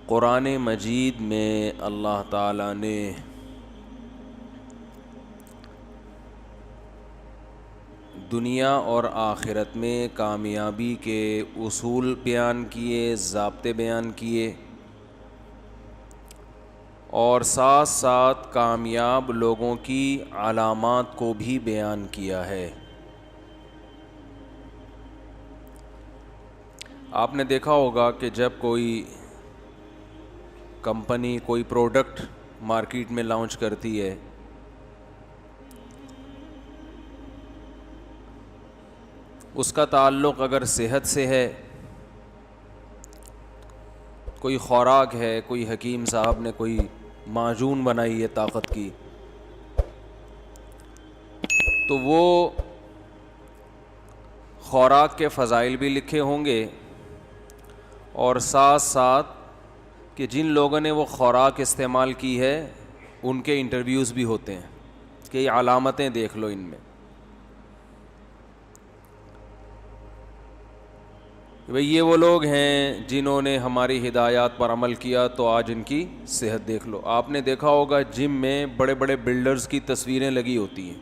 قرآن مجید میں اللہ تعالیٰ نے دنیا اور آخرت میں کامیابی کے اصول بیان کیے، ضابطے بیان کیے، اور ساتھ ساتھ کامیاب لوگوں کی علامات کو بھی بیان کیا ہے۔ آپ نے دیکھا ہوگا کہ جب کوئی کمپنی کوئی پروڈکٹ مارکیٹ میں لانچ کرتی ہے اس کا تعلق اگر صحت سے ہے، کوئی خوراک ہے، کوئی حکیم صاحب نے کوئی معجون بنائی ہے طاقت کی، تو وہ خوراک کے فضائل بھی لکھے ہوں گے، اور ساتھ ساتھ کہ جن لوگوں نے وہ خوراک استعمال کی ہے ان کے انٹرویوز بھی ہوتے ہیں کہ یہ علامتیں دیکھ لو ان میں، بھئی یہ وہ لوگ ہیں جنہوں نے ہماری ہدایات پر عمل کیا تو آج ان کی صحت دیکھ لو۔ آپ نے دیکھا ہوگا جم میں بڑے بڑے بلڈرز کی تصویریں لگی ہوتی ہیں،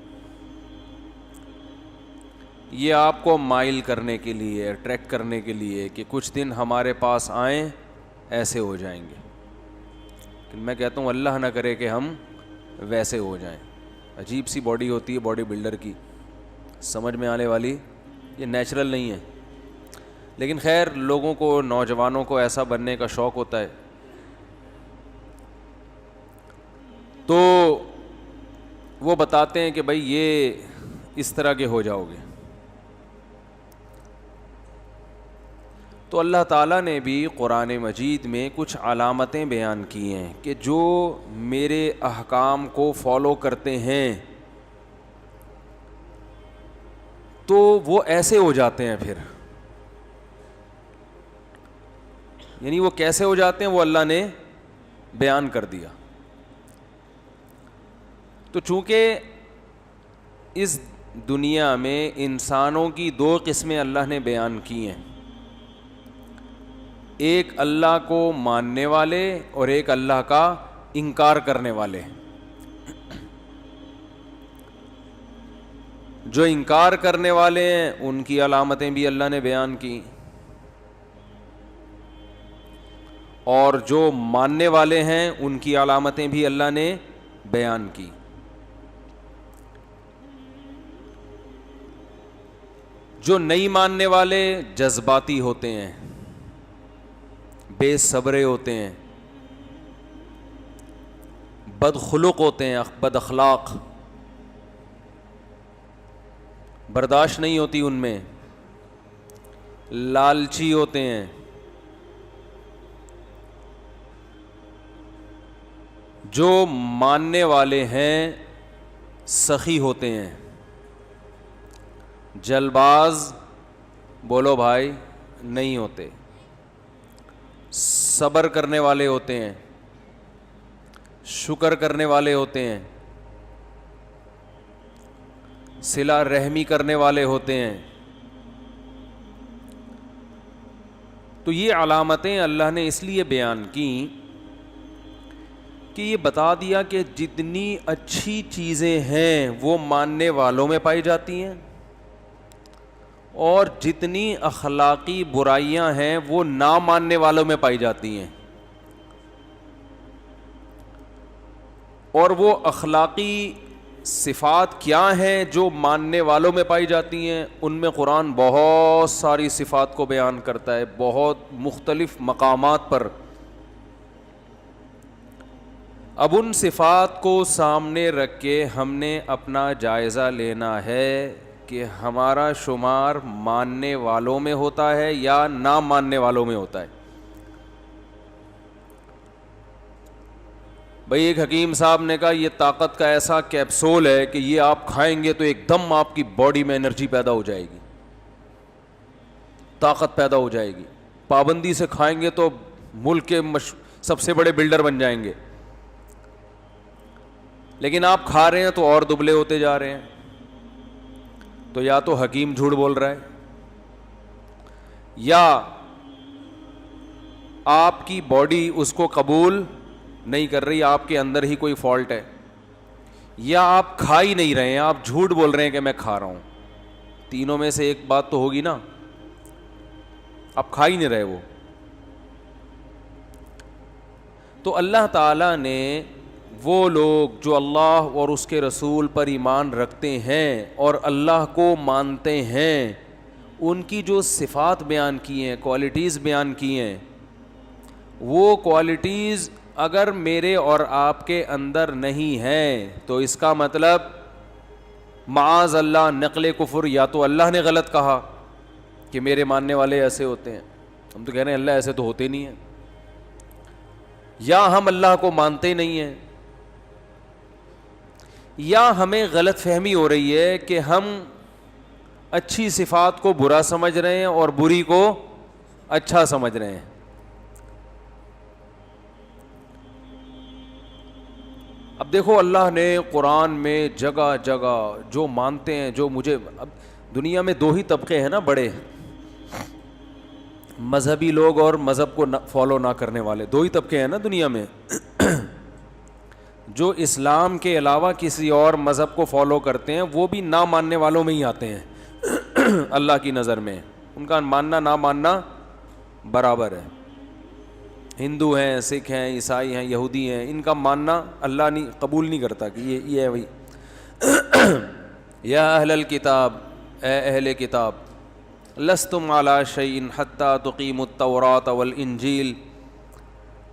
یہ آپ کو مائل کرنے کے لیے، اٹریکٹ کرنے کے لیے کہ کچھ دن ہمارے پاس آئیں ایسے ہو جائیں گے۔ میں کہتا ہوں اللہ نہ کرے کہ ہم ویسے ہو جائیں۔ عجیب سی باڈی ہوتی ہے باڈی بلڈر کی، سمجھ میں آنے والی، یہ نیچرل نہیں ہے، لیکن خیر لوگوں کو، نوجوانوں کو ایسا بننے کا شوق ہوتا ہے، تو وہ بتاتے ہیں کہ بھئی یہ اس طرح کے ہو جاؤ گے۔ تو اللہ تعالیٰ نے بھی قرآن مجید میں کچھ علامتیں بیان کی ہیں کہ جو میرے احکام کو فالو کرتے ہیں تو وہ ایسے ہو جاتے ہیں، پھر یعنی وہ کیسے ہو جاتے ہیں وہ اللہ نے بیان کر دیا۔ تو چونکہ اس دنیا میں انسانوں کی دو قسمیں اللہ نے بیان کی ہیں، ایک اللہ کو ماننے والے اور ایک اللہ کا انکار کرنے والے۔ جو انکار کرنے والے ہیں ان کی علامتیں بھی اللہ نے بیان کی، اور جو ماننے والے ہیں ان کی علامتیں بھی اللہ نے بیان کی۔ جو نہیں ماننے والے جذباتی ہوتے ہیں، بے صبرے ہوتے ہیں، بدخلق ہوتے ہیں، بد اخلاق، برداشت نہیں ہوتی ان میں، لالچی ہوتے ہیں، جو ماننے والے ہیں سخی ہوتے ہیں، جلباز بولو بھائی نہیں ہوتے، صبر کرنے والے ہوتے ہیں، شکر کرنے والے ہوتے ہیں، صلہ رحمی کرنے والے ہوتے ہیں۔ تو یہ علامتیں اللہ نے اس لیے بیان کی کہ یہ بتا دیا کہ جتنی اچھی چیزیں ہیں وہ ماننے والوں میں پائی جاتی ہیں، اور جتنی اخلاقی برائیاں ہیں وہ نہ ماننے والوں میں پائی جاتی ہیں، اور وہ اخلاقی صفات کیا ہیں جو ماننے والوں میں پائی جاتی ہیں، ان میں قرآن بہت ساری صفات کو بیان کرتا ہے، بہت مختلف مقامات پر۔ اب ان صفات کو سامنے رکھ کے ہم نے اپنا جائزہ لینا ہے کہ ہمارا شمار ماننے والوں میں ہوتا ہے یا نہ ماننے والوں میں ہوتا ہے۔ بھئی ایک حکیم صاحب نے کہا یہ طاقت کا ایسا کیپسول ہے کہ یہ آپ کھائیں گے تو ایک دم آپ کی باڈی میں انرجی پیدا ہو جائے گی، طاقت پیدا ہو جائے گی، پابندی سے کھائیں گے تو ملک کے سب سے بڑے بلڈر بن جائیں گے، لیکن آپ کھا رہے ہیں تو اور دبلے ہوتے جا رہے ہیں۔ تو یا تو حکیم جھوٹ بول رہا ہے، یا آپ کی باڈی اس کو قبول نہیں کر رہی, آپ کے اندر ہی کوئی فالٹ ہے, یا آپ کھا ہی نہیں رہے ہیں, آپ جھوٹ بول رہے ہیں کہ میں کھا رہا ہوں. تینوں میں سے ایک بات تو ہوگی نا, آپ کھا ہی نہیں رہے وہ. تو اللہ تعالیٰ نے وہ لوگ جو اللہ اور اس کے رسول پر ایمان رکھتے ہیں اور اللہ کو مانتے ہیں, ان کی جو صفات بیان کی ہیں, کوالٹیز بیان کی ہیں, وہ کوالٹیز اگر میرے اور آپ کے اندر نہیں ہیں تو اس کا مطلب معاذ اللہ نقل کفر, یا تو اللہ نے غلط کہا کہ میرے ماننے والے ایسے ہوتے ہیں, ہم تو کہہ رہے ہیں اللہ ایسے تو ہوتے نہیں ہیں, یا ہم اللہ کو مانتے نہیں ہیں, یا ہمیں غلط فہمی ہو رہی ہے کہ ہم اچھی صفات کو برا سمجھ رہے ہیں اور بری کو اچھا سمجھ رہے ہیں. اب دیکھو اللہ نے قرآن میں جگہ جگہ جو مانتے ہیں, جو مجھے, اب دنیا میں دو ہی طبقے ہیں نا بڑے, مذہبی لوگ اور مذہب کو فالو نہ کرنے والے, دو ہی طبقے ہیں نا دنیا میں. جو اسلام کے علاوہ کسی اور مذہب کو فالو کرتے ہیں وہ بھی نہ ماننے والوں میں ہی آتے ہیں اللہ کی نظر میں, ان کا ماننا نہ ماننا برابر ہے. ہندو ہیں, سکھ ہیں, عیسائی ہیں, یہودی ہیں, ان کا ماننا اللہ نہیں قبول نہیں کرتا کہ یہ ہے وہی. یا اہل الکتاب, اے اہل کتاب, لستم علی شیء حتی تقیموا التوراۃ والانجیل,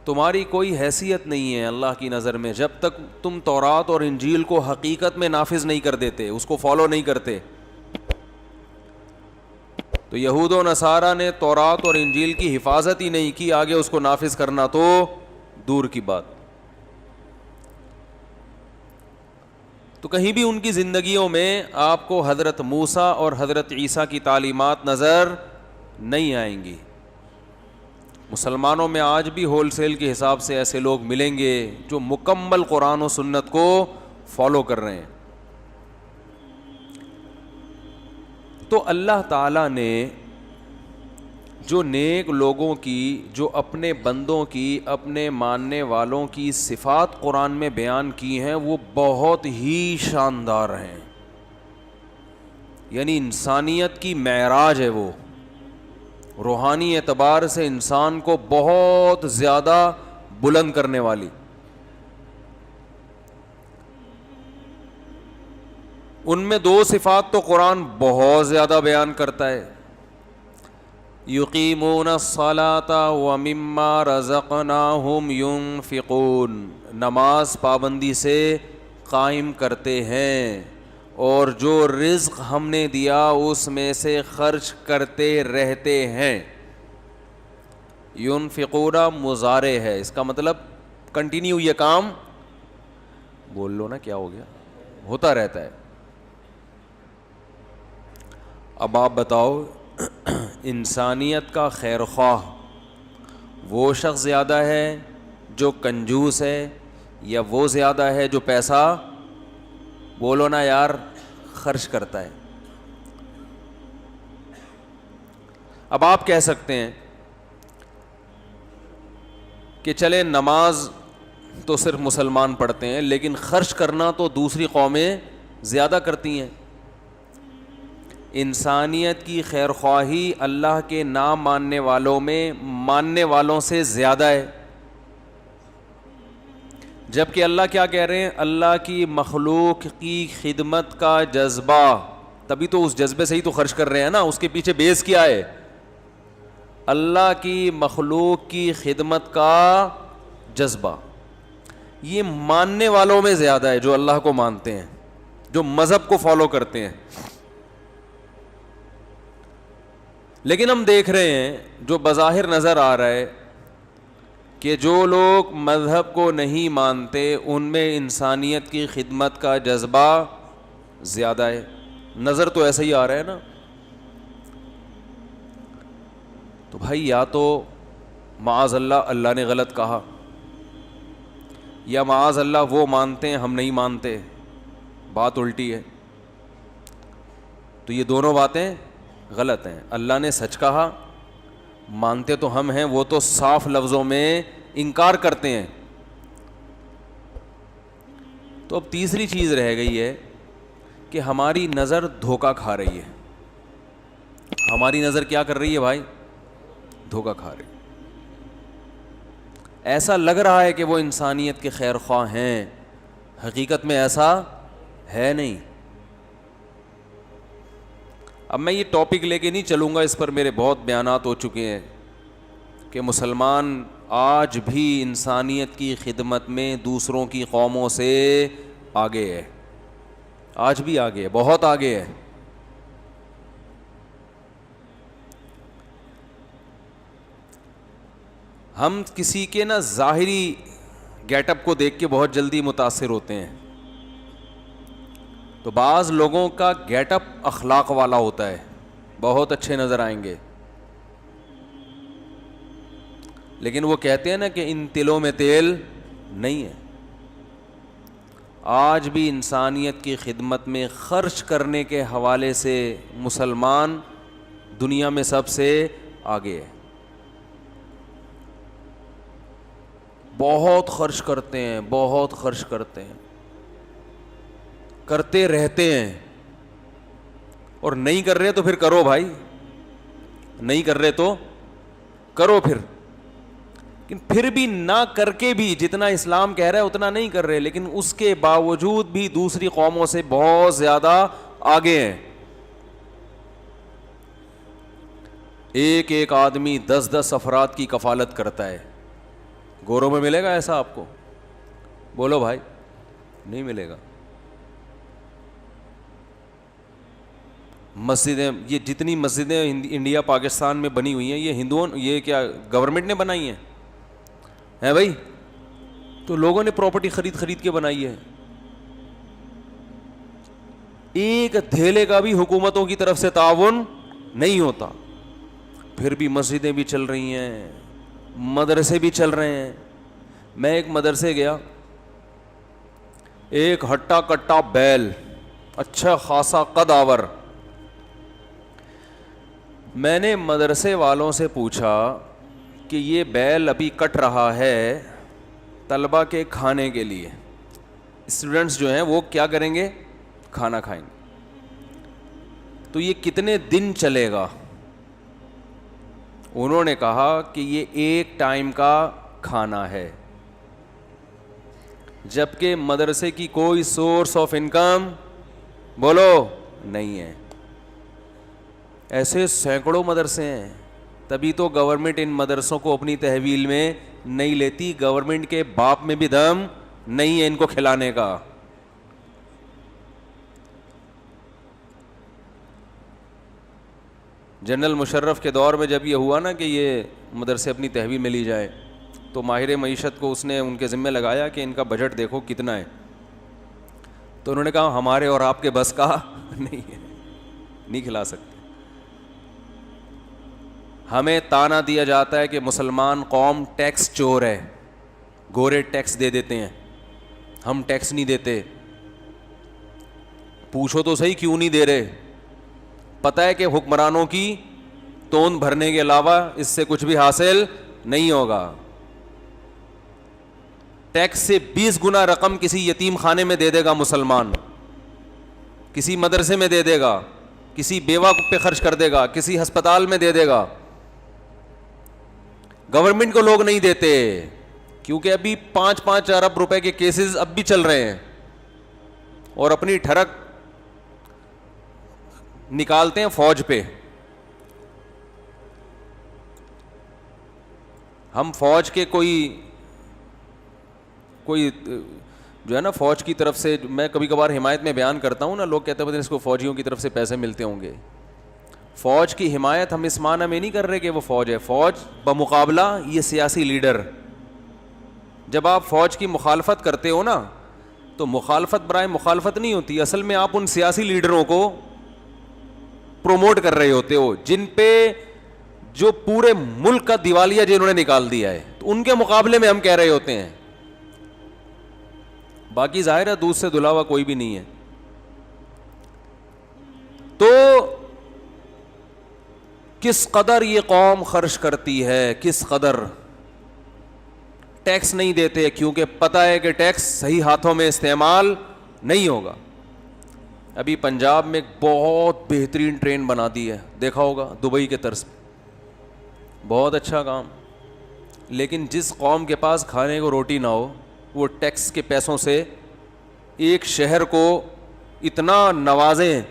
تمہاری کوئی حیثیت نہیں ہے اللہ کی نظر میں جب تک تم تورات اور انجیل کو حقیقت میں نافذ نہیں کر دیتے, اس کو فالو نہیں کرتے. تو یہود و نصارہ نے تورات اور انجیل کی حفاظت ہی نہیں کی, آگے اس کو نافذ کرنا تو دور کی بات. تو کہیں بھی ان کی زندگیوں میں آپ کو حضرت موسیٰ اور حضرت عیسیٰ کی تعلیمات نظر نہیں آئیں گی. مسلمانوں میں آج بھی ہول سیل کے حساب سے ایسے لوگ ملیں گے جو مکمل قرآن و سنت کو فالو کر رہے ہیں. تو اللہ تعالیٰ نے جو نیک لوگوں کی, جو اپنے بندوں کی, اپنے ماننے والوں کی صفات قرآن میں بیان کی ہیں وہ بہت ہی شاندار ہیں. یعنی انسانیت کی معراج ہے, وہ روحانی اعتبار سے انسان کو بہت زیادہ بلند کرنے والی. ان میں دو صفات تو قرآن بہت زیادہ بیان کرتا ہے, یقیمون الصلاۃ ومما رزقناہم ینفقون, نماز پابندی سے قائم کرتے ہیں اور جو رزق ہم نے دیا اس میں سے خرچ کرتے رہتے ہیں. ینفقون مضارع ہے, اس کا مطلب کنٹینیو یہ کام, بول لو نا کیا ہو گیا, ہوتا رہتا ہے. اب آپ بتاؤ انسانیت کا خیر خواہ وہ شخص زیادہ ہے جو کنجوس ہے, یا وہ زیادہ ہے جو پیسہ, بولو نا یار, خرچ کرتا ہے؟ اب آپ کہہ سکتے ہیں کہ چلے نماز تو صرف مسلمان پڑھتے ہیں لیکن خرچ کرنا تو دوسری قومیں زیادہ کرتی ہیں. انسانیت کی خیر خواہی اللہ کے نام ماننے والوں میں ماننے والوں سے زیادہ ہے, جبکہ اللہ کیا کہہ رہے ہیں, اللہ کی مخلوق کی خدمت کا جذبہ, تبھی تو اس جذبے سے ہی تو خرچ کر رہے ہیں نا, اس کے پیچھے بیس کیا ہے, اللہ کی مخلوق کی خدمت کا جذبہ. یہ ماننے والوں میں زیادہ ہے جو اللہ کو مانتے ہیں, جو مذہب کو فالو کرتے ہیں. لیکن ہم دیکھ رہے ہیں جو بظاہر نظر آ رہا ہے کہ جو لوگ مذہب کو نہیں مانتے ان میں انسانیت کی خدمت کا جذبہ زیادہ ہے. نظر تو ایسا ہی آ رہا ہے نا. تو بھائی یا تو معاذ اللہ اللہ نے غلط کہا, یا معاذ اللہ وہ مانتے ہیں ہم نہیں مانتے, بات الٹی ہے. تو یہ دونوں باتیں غلط ہیں. اللہ نے سچ کہا, مانتے تو ہم ہیں, وہ تو صاف لفظوں میں انکار کرتے ہیں. تو اب تیسری چیز رہ گئی ہے کہ ہماری نظر دھوکہ کھا رہی ہے. ہماری نظر کیا کر رہی ہے بھائی؟ دھوکہ کھا رہی ہے. ایسا لگ رہا ہے کہ وہ انسانیت کے خیر خواہ ہیں, حقیقت میں ایسا ہے نہیں. اب میں یہ ٹاپک لے کے نہیں چلوں گا, اس پر میرے بہت بیانات ہو چکے ہیں کہ مسلمان آج بھی انسانیت کی خدمت میں دوسروں کی قوموں سے آگے ہے, آج بھی آگے ہے, بہت آگے ہے. ہم کسی کے نا ظاہری گیٹ اپ کو دیکھ کے بہت جلدی متاثر ہوتے ہیں. تو بعض لوگوں کا گیٹ اپ اخلاق والا ہوتا ہے, بہت اچھے نظر آئیں گے, لیکن وہ کہتے ہیں نا کہ ان تلوں میں تیل نہیں ہے. آج بھی انسانیت کی خدمت میں خرچ کرنے کے حوالے سے مسلمان دنیا میں سب سے آگے ہے. بہت خرچ کرتے ہیں, بہت خرچ کرتے ہیں, کرتے رہتے ہیں. اور نہیں کر رہے تو پھر کرو بھائی, نہیں کر رہے تو کرو پھر. لیکن پھر بھی نہ کر کے بھی جتنا اسلام کہہ رہا ہے اتنا نہیں کر رہے, لیکن اس کے باوجود بھی دوسری قوموں سے بہت زیادہ آگے ہیں. ایک ایک آدمی 10 افراد کی کفالت کرتا ہے. گوروں میں ملے گا ایسا آپ کو؟ بولو بھائی, نہیں ملے گا. مسجدیں, یہ جتنی مسجدیں انڈیا پاکستان میں بنی ہوئی ہیں, یہ ہندوؤں, یہ کیا گورنمنٹ نے بنائی ہیں بھائی؟ تو لوگوں نے پراپرٹی خرید کے بنائی ہے. ایک دھیلے کا بھی حکومتوں کی طرف سے تعاون نہیں ہوتا, پھر بھی مسجدیں بھی چل رہی ہیں, مدرسے بھی چل رہے ہیں. میں ایک مدرسے گیا, ایک ہٹا کٹا بیل, اچھا خاصا قد آور. میں نے مدرسے والوں سے پوچھا کہ یہ بیل ابھی کٹ رہا ہے طلبہ کے کھانے کے لیے, اسٹوڈنٹس جو ہیں وہ کیا کریں گے؟ کھانا کھائیں گے. تو یہ کتنے دن چلے گا؟ انہوں نے کہا کہ یہ ایک ٹائم کا کھانا ہے, جبکہ مدرسے کی کوئی سورس آف انکم بولو نہیں ہے. ایسے سینکڑوں مدرسے ہیں, تبھی تو گورنمنٹ ان مدرسوں کو اپنی تحویل میں نہیں لیتی. گورنمنٹ کے باپ میں بھی دم نہیں ہے ان کو کھلانے کا. جنرل مشرف کے دور میں جب یہ ہوا نا کہ یہ مدرسے اپنی تحویل میں لی جائے, تو ماہر معیشت کو اس نے ان کے ذمہ لگایا کہ ان کا بجٹ دیکھو کتنا ہے. تو انہوں نے کہا ہمارے اور آپ کے بس کا نہیں ہے, نہیں کھلا سکتے. ہمیں تانا دیا جاتا ہے کہ مسلمان قوم ٹیکس چور ہے, گورے ٹیکس دے دیتے ہیں, ہم ٹیکس نہیں دیتے. پوچھو تو صحیح کیوں نہیں دے رہے؟ پتہ ہے کہ حکمرانوں کی توند بھرنے کے علاوہ اس سے کچھ بھی حاصل نہیں ہوگا. ٹیکس سے 20 گنا رقم کسی یتیم خانے میں دے دے گا مسلمان, کسی مدرسے میں دے دے گا, کسی بیوہ پہ خرچ کر دے گا, کسی ہسپتال میں دے دے گا. گورنمنٹ کو لوگ نہیں دیتے کیونکہ ابھی 5-5 ارب روپے کے کیسز اب بھی چل رہے ہیں, اور اپنی ٹھڑک نکالتے ہیں فوج پہ. ہم فوج کے کوئی جو ہے نا فوج کی طرف سے, میں کبھی کبھار حمایت میں بیان کرتا ہوں نا, لوگ کہتے ہیں اس کو فوجیوں کی طرف سے پیسے ملتے ہوں گے. فوج کی حمایت ہم اس معنی میں نہیں کر رہے کہ وہ فوج ہے. فوج بمقابلہ یہ سیاسی لیڈر. جب آپ فوج کی مخالفت کرتے ہو نا, تو مخالفت برائے مخالفت نہیں ہوتی, اصل میں آپ ان سیاسی لیڈروں کو پروموٹ کر رہے ہوتے ہو جن پہ جو پورے ملک کا دیوالیہ جنہوں نے نکال دیا ہے, تو ان کے مقابلے میں ہم کہہ رہے ہوتے ہیں. باقی ظاہر ہے دودھ سے دھلا ہوا کوئی بھی نہیں ہے. تو کس قدر یہ قوم خرچ کرتی ہے, کس قدر. ٹیکس نہیں دیتے کیونکہ پتہ ہے کہ ٹیکس صحیح ہاتھوں میں استعمال نہیں ہوگا. ابھی پنجاب میں ایک بہت بہترین ٹرین بنا دی ہے, دیکھا ہوگا, دبئی کے طرز پہ, بہت اچھا کام. لیکن جس قوم کے پاس کھانے کو روٹی نہ ہو, وہ ٹیکس کے پیسوں سے ایک شہر کو اتنا نوازیں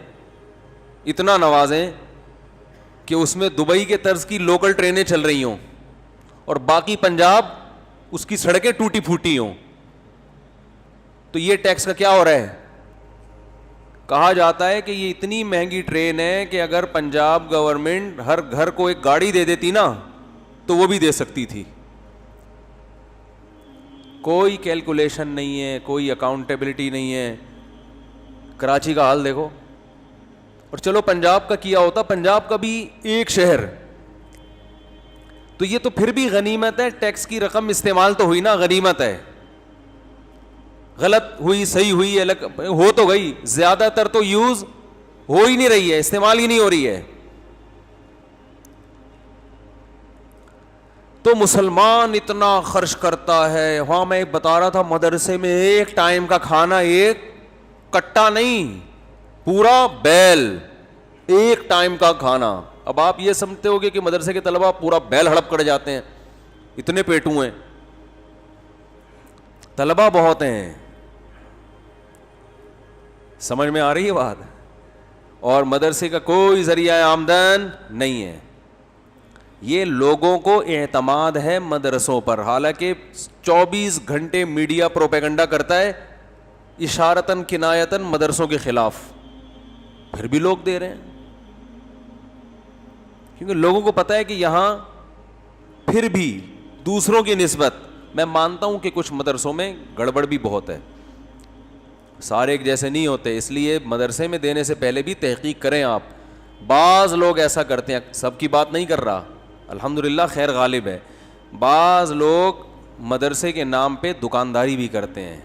کہ اس میں دبئی کے طرز کی لوکل ٹرینیں چل رہی ہوں اور باقی پنجاب اس کی سڑکیں ٹوٹی پھوٹی ہوں. تو یہ ٹیکس کا کیا ہو رہا ہے؟ کہا جاتا ہے کہ یہ اتنی مہنگی ٹرین ہے کہ اگر پنجاب گورنمنٹ ہر گھر کو ایک گاڑی دے دیتی نا تو وہ بھی دے سکتی تھی. کوئی کیلکولیشن نہیں ہے, کوئی اکاؤنٹیبلٹی نہیں ہے. کراچی کا حال دیکھو, اور چلو پنجاب کا کیا ہوتا, پنجاب کا بھی ایک شہر, تو یہ تو پھر بھی غنیمت ہے. ٹیکس کی رقم استعمال تو ہوئی نا, غنیمت ہے. غلط ہوئی صحیح ہوئی الگ ہو تو گئی, زیادہ تر تو یوز ہو ہی نہیں رہی ہے, استعمال ہی نہیں ہو رہی ہے. تو مسلمان اتنا خرچ کرتا ہے. وہاں میں بتا رہا تھا مدرسے میں ایک ٹائم کا کھانا, ایک کٹا نہیں, پورا بیل, ایک ٹائم کا کھانا. اب آپ یہ سمجھتے ہو گے کہ مدرسے کے طلبہ پورا بیل ہڑپ کر جاتے ہیں, اتنے پیٹوں ہیں, طلبہ بہت ہیں. سمجھ میں آ رہی ہے بات؟ اور مدرسے کا کوئی ذریعہ آمدن نہیں ہے. یہ لوگوں کو اعتماد ہے مدرسوں پر, حالانکہ 24 گھنٹے میڈیا پروپیگنڈا کرتا ہے اشارتاً کنایتاً مدرسوں کے خلاف, پھر بھی لوگ دے رہے ہیں. کیونکہ لوگوں کو پتہ ہے کہ یہاں پھر بھی دوسروں کی نسبت, میں مانتا ہوں کہ کچھ مدرسوں میں گڑبڑ بھی بہت ہے, سارے ایک جیسے نہیں ہوتے, اس لیے مدرسے میں دینے سے پہلے بھی تحقیق کریں آپ. بعض لوگ ایسا کرتے ہیں, سب کی بات نہیں کر رہا, الحمدللہ خیر غالب ہے. بعض لوگ مدرسے کے نام پہ دکانداری بھی کرتے ہیں.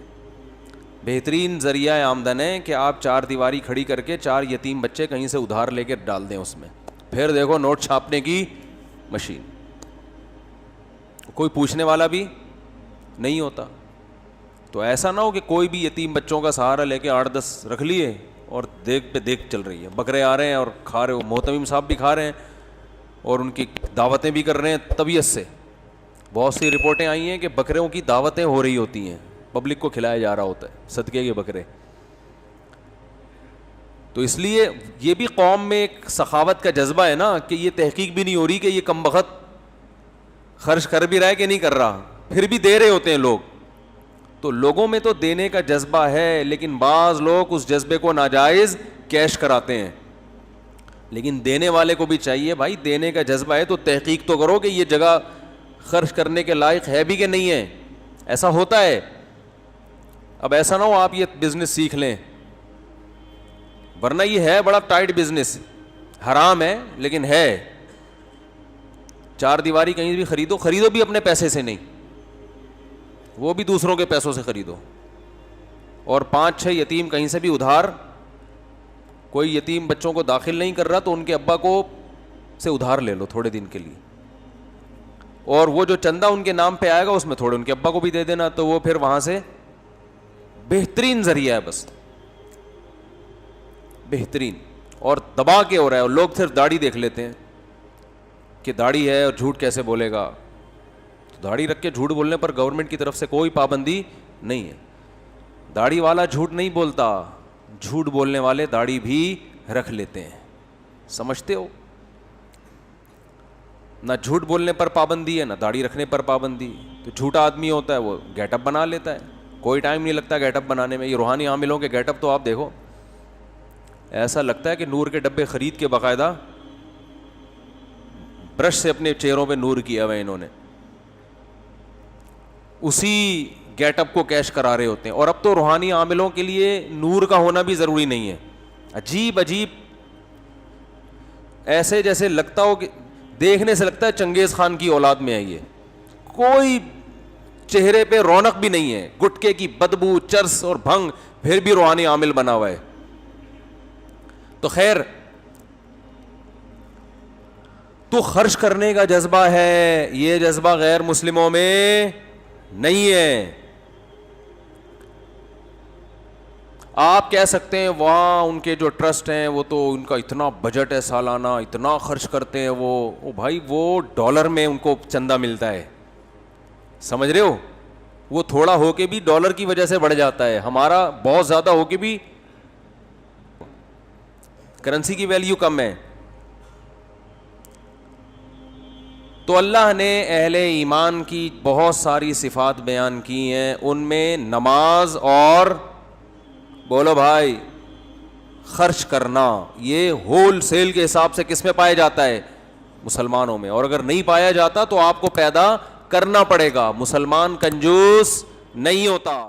بہترین ذریعہ آمدن ہے کہ آپ 4 دیواری کھڑی کر کے 4 یتیم بچے کہیں سے ادھار لے کے ڈال دیں اس میں, پھر دیکھو نوٹ چھاپنے کی مشین, کوئی پوچھنے والا بھی نہیں ہوتا. تو ایسا نہ ہو کہ کوئی بھی یتیم بچوں کا سہارا لے کے 8-10 رکھ لیے اور دیکھ پہ دیکھ چل رہی ہے. بکرے آ رہے ہیں اور کھا رہے ہو, محتمم صاحب بھی کھا رہے ہیں اور ان کی دعوتیں بھی کر رہے ہیں طبیعت سے. بہت سی رپورٹیں آئی ہیں کہ بکروں کی دعوتیں ہو رہی ہوتی ہیں, پبلک کو کھلایا جا رہا ہوتا ہے صدقے کے بکرے. تو اس لیے یہ بھی قوم میں ایک سخاوت کا جذبہ ہے نا, کہ یہ تحقیق بھی نہیں ہو رہی کہ یہ کم بخت خرچ کر بھی رہا ہے کہ نہیں کر رہا, پھر بھی دے رہے ہوتے ہیں لوگ. تو لوگوں میں تو دینے کا جذبہ ہے, لیکن بعض لوگ اس جذبے کو ناجائز کیش کراتے ہیں. لیکن دینے والے کو بھی چاہیے بھائی, دینے کا جذبہ ہے تو تحقیق تو کرو کہ یہ جگہ خرچ کرنے کے لائق ہے بھی کہ نہیں ہے. ایسا ہوتا ہے. اب ایسا نہ ہو آپ یہ بزنس سیکھ لیں, ورنہ یہ ہے بڑا ٹائٹ بزنس, حرام ہے لیکن ہے. 4 دیواری کہیں بھی خریدو بھی اپنے پیسے سے نہیں, وہ بھی دوسروں کے پیسوں سے خریدو. اور 5-6 یتیم کہیں سے بھی ادھار, کوئی یتیم بچوں کو داخل نہیں کر رہا تو ان کے ابا کو سے ادھار لے لو تھوڑے دن کے لیے, اور وہ جو چندہ ان کے نام پہ آئے گا اس میں تھوڑے ان کے ابا کو بھی دے دینا, تو وہ پھر وہاں سے بہترین ذریعہ ہے, بس بہترین. اور دبا کے ہو رہا ہے, اور لوگ صرف داڑھی دیکھ لیتے ہیں کہ داڑھی ہے اور جھوٹ کیسے بولے گا. تو داڑھی رکھ کے جھوٹ بولنے پر گورنمنٹ کی طرف سے کوئی پابندی نہیں ہے. داڑھی والا جھوٹ نہیں بولتا, جھوٹ بولنے والے داڑھی بھی رکھ لیتے ہیں, سمجھتے ہو؟ نہ جھوٹ بولنے پر پابندی ہے, نہ داڑھی رکھنے پر پابندی. تو جھوٹا آدمی ہوتا ہے وہ گیٹ اپ بنا لیتا ہے, کوئی ٹائم نہیں لگتا گیٹ اپ بنانے میں. یہ روحانی عاملوں کے گیٹ اپ تو آپ دیکھو, ایسا لگتا ہے کہ نور کے ڈبے خرید کے باقاعدہ برش سے اپنے چہروں پہ نور کیا ہوا انہوں نے, اسی گیٹ اپ کو کیش کرا رہے ہوتے ہیں. اور اب تو روحانی عاملوں کے لیے نور کا ہونا بھی ضروری نہیں ہے. عجیب عجیب ایسے جیسے لگتا ہو کہ دیکھنے سے لگتا ہے چنگیز خان کی اولاد میں ہے یہ, کوئی چہرے پہ رونق بھی نہیں ہے, گٹکے کی بدبو, چرس اور بھنگ, پھر بھی روحانی عامل بنا ہوا ہے. تو خیر, تو خرچ کرنے کا جذبہ ہے, یہ جذبہ غیر مسلموں میں نہیں ہے. آپ کہہ سکتے ہیں وہاں ان کے جو ٹرسٹ ہیں وہ تو ان کا اتنا بجٹ ہے سالانہ, اتنا خرچ کرتے ہیں وہ بھائی وہ ڈالر میں ان کو چندہ ملتا ہے, سمجھ رہے ہو, وہ تھوڑا ہو کے بھی ڈالر کی وجہ سے بڑھ جاتا ہے, ہمارا بہت زیادہ ہو کے بھی کرنسی کی ویلیو کم ہے. تو اللہ نے اہل ایمان کی بہت ساری صفات بیان کی ہیں, ان میں نماز اور بولو بھائی خرچ کرنا, یہ ہول سیل کے حساب سے کس میں پایا جاتا ہے؟ مسلمانوں میں. اور اگر نہیں پایا جاتا تو آپ کو پیدا کرنا پڑے گا, مسلمان کنجوس نہیں ہوتا.